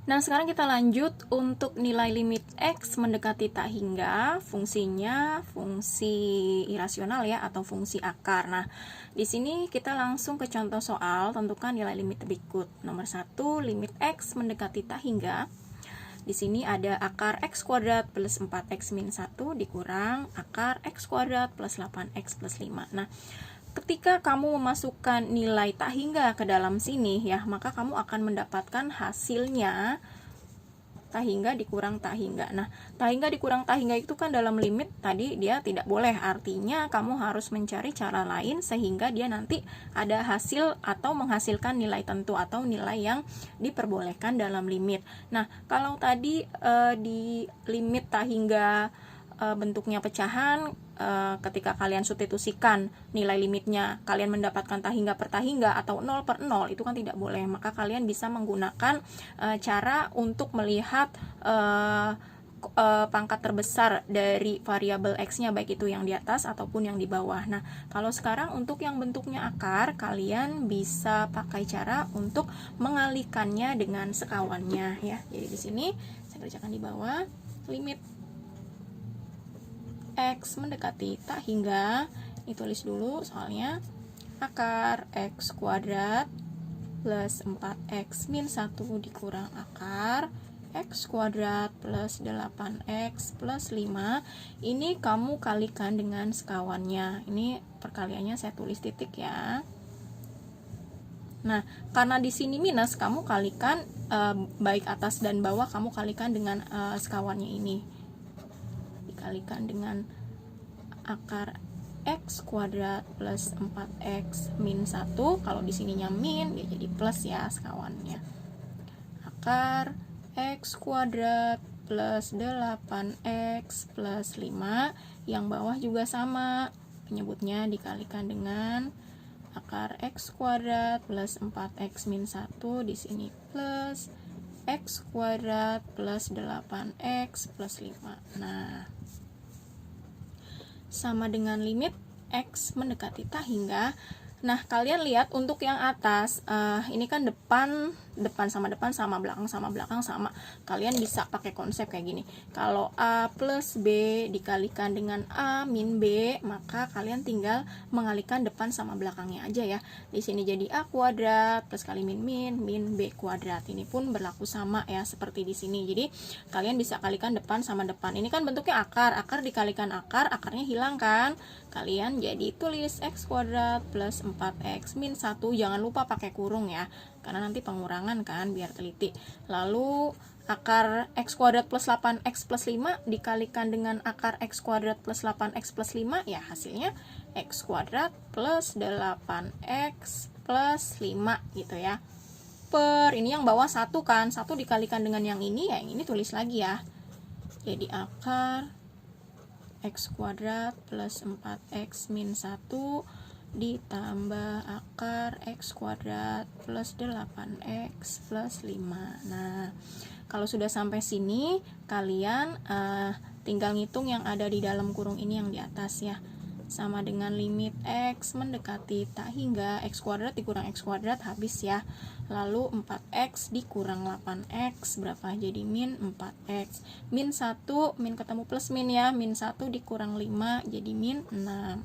Nah, sekarang kita lanjut untuk nilai limit X mendekati tak hingga, fungsinya fungsi irasional ya, atau fungsi akar. Nah, di sini kita langsung ke contoh soal, tentukan nilai limit berikut. Nomor 1, limit X mendekati tak hingga. Di sini ada akar X kuadrat plus 4X min 1 dikurang akar X kuadrat plus 8X plus 5. Nah, ketika kamu memasukkan nilai tak hingga ke dalam sini ya, maka kamu akan mendapatkan hasilnya tak hingga dikurang tak hingga. Nah, tak hingga dikurang tak hingga itu kan dalam limit tadi dia tidak boleh. Artinya kamu harus mencari cara lain sehingga dia nanti ada hasil atau menghasilkan nilai tentu atau nilai yang diperbolehkan dalam limit. Nah, kalau tadi di limit tak hingga bentuknya pecahan, ketika kalian substitusikan nilai limitnya, kalian mendapatkan tak hingga per tak hingga atau 0 per 0, itu kan tidak boleh. Maka kalian bisa menggunakan cara untuk melihat pangkat terbesar dari variabel X-nya, baik itu yang di atas ataupun yang di bawah. Nah, kalau sekarang untuk yang bentuknya akar, kalian bisa pakai cara untuk mengalihkannya dengan sekawannya ya. Jadi di sini saya kerjakan di bawah, limit X mendekati tak hingga, ditulis dulu soalnya, akar X kuadrat plus 4X min 1 dikurang akar X kuadrat plus 8X plus 5. Ini kamu kalikan dengan sekawannya. Ini perkaliannya saya tulis titik ya. Nah, karena di sini minus, kamu kalikan baik atas dan bawah kamu kalikan dengan sekawannya ini. Dikalikan dengan akar X kuadrat plus 4X min 1. Kalau di sininya min, dia jadi plus ya sekawannya. Akar X kuadrat plus 8X plus 5. Yang bawah juga sama, penyebutnya dikalikan dengan akar X kuadrat plus 4X min 1. Di sini plus X kuadrat plus 8X plus 5. Nah, sama dengan limit X mendekati tak hingga. Nah, kalian lihat untuk yang atas, ini kan depan sama depan sama, belakang sama. Kalian bisa pakai konsep kayak gini. Kalau A plus B dikalikan dengan A min B, maka kalian tinggal mengalihkan depan sama belakangnya aja ya. Di sini jadi A kuadrat plus kali min B kuadrat. Ini pun berlaku sama ya seperti di sini. Jadi kalian bisa kalikan depan sama depan. Ini kan bentuknya akar dikalikan akar, akarnya hilang kan? Kalian jadi tulis X kuadrat plus 4X min 1. Jangan lupa pakai kurung ya, karena nanti pengurangan kan, biar teliti. Lalu akar X kuadrat plus 8X plus 5 dikalikan dengan akar X kuadrat plus 8X plus 5, ya hasilnya X kuadrat plus 8X plus 5 gitu ya. Per, ini yang bawah 1 kan, 1 dikalikan dengan yang ini, ya yang ini tulis lagi ya. Jadi akar X kuadrat plus 4X min 1 ditambah akar X kuadrat plus 8X plus 5. Nah, kalau sudah sampai sini, kalian tinggal ngitung yang ada di dalam kurung ini yang di atas ya. Sama dengan limit X mendekati tak hingga, X kuadrat dikurang X kuadrat habis ya. Lalu 4X dikurang 8X berapa? Jadi min 4X. Min 1, min ketemu plus min ya. Min 1 dikurang 5 jadi min 6.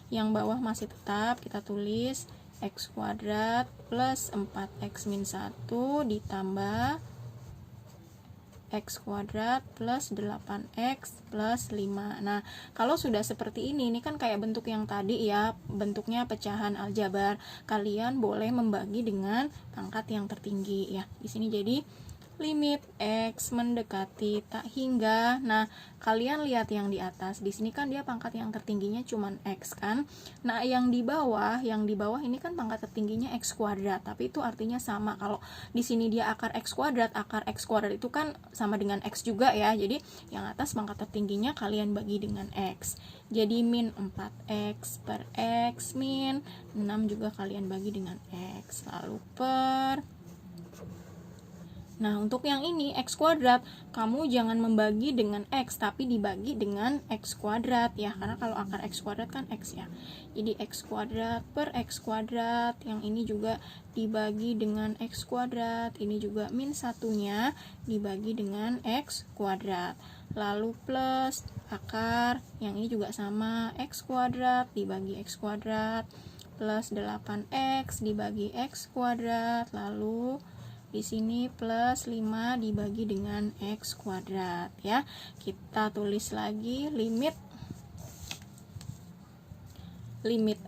Yang bawah masih tetap kita tulis X kuadrat plus 4X min 1 ditambah X kuadrat plus 8X plus 5. Nah, kalau sudah seperti ini kan kayak bentuk yang tadi ya, bentuknya pecahan aljabar. Kalian boleh membagi dengan pangkat yang tertinggi ya. Di sini jadi limit X mendekati tak hingga. Nah, kalian lihat yang di atas. Di sini kan dia pangkat yang tertingginya cuman X kan. Nah, yang di bawah ini kan pangkat tertingginya X kuadrat. Tapi itu artinya sama. Kalau di sini dia akar X kuadrat itu kan sama dengan X juga ya. Jadi, yang atas pangkat tertingginya kalian bagi dengan X. Jadi, min 4X per X min 6 juga kalian bagi dengan X. Lalu per Nah, untuk yang ini x kuadrat, kamu jangan membagi dengan x, tapi dibagi dengan x kuadrat ya, karena kalau akar x kuadrat kan x ya. Jadi x kuadrat per x kuadrat, yang ini juga dibagi dengan x kuadrat, ini juga min satunya dibagi dengan x kuadrat. Lalu plus akar, yang ini juga sama, x kuadrat dibagi x kuadrat, plus 8x dibagi x kuadrat, lalu di sini plus 5 dibagi dengan x kuadrat ya. Kita tulis lagi limit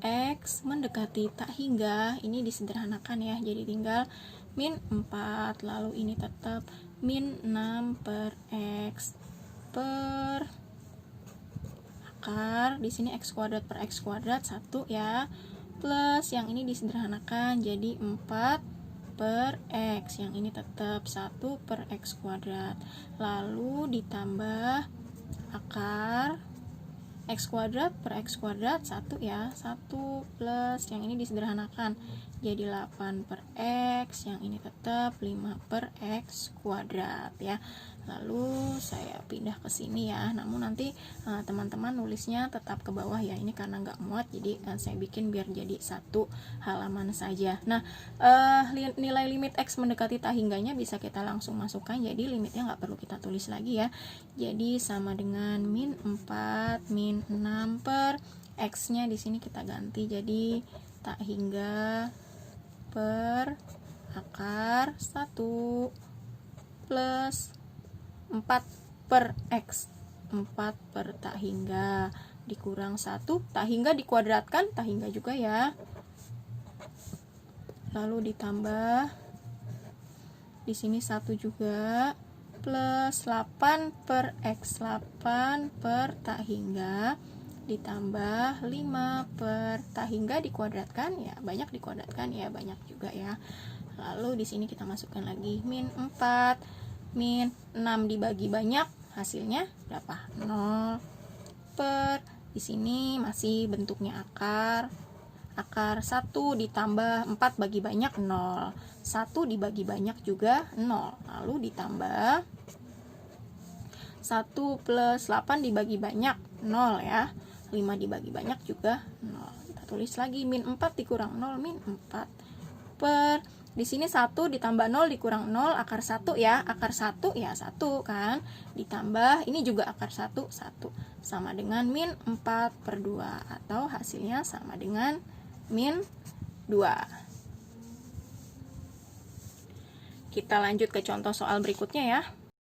x mendekati tak hingga, ini disederhanakan ya. Jadi tinggal min 4, lalu ini tetap min 6 per x per akar, di sini x kuadrat per x kuadrat 1 ya, plus yang ini disederhanakan jadi 4 per x, yang ini tetap 1 per x kuadrat, lalu ditambah akar x kuadrat per x kuadrat 1 ya, 1 plus yang ini disederhanakan jadi 8 per x, yang ini tetap 5 per x kuadrat ya. Lalu saya pindah ke sini ya, namun nanti teman-teman nulisnya tetap ke bawah ya, ini karena nggak muat jadi saya bikin biar jadi satu halaman saja. Nah, nilai limit x mendekati tak hingganya bisa kita langsung masukkan, jadi limitnya nggak perlu kita tulis lagi ya. Jadi sama dengan min 4 min 6 per x nya di sini kita ganti jadi tak hingga per akar 1 plus 4 per x, 4 per tak hingga dikurang 1, tak hingga dikuadratkan, tak hingga juga ya, lalu ditambah di sini 1 juga, plus 8 per x, 8 per tak hingga ditambah 5 per tak hingga dikuadratkan ya, banyak dikuadratkan ya, banyak juga ya. Lalu di sini kita masukkan lagi min 4 min 6 dibagi banyak, hasilnya berapa? 0 per, di sini masih bentuknya akar 1 ditambah 4 bagi banyak 0, 1 dibagi banyak juga 0, lalu ditambah 1 plus 8 dibagi banyak 0 ya, 5 dibagi banyak juga 0. Kita tulis lagi min 4 dikurang 0 min 4 per, di sini 1 ditambah 0 dikurang 0 akar 1 ya, akar 1 ya 1 kan, ditambah ini juga akar 1 sama dengan min 4 per 2, atau hasilnya sama dengan min 2. Kita lanjut ke contoh soal berikutnya ya.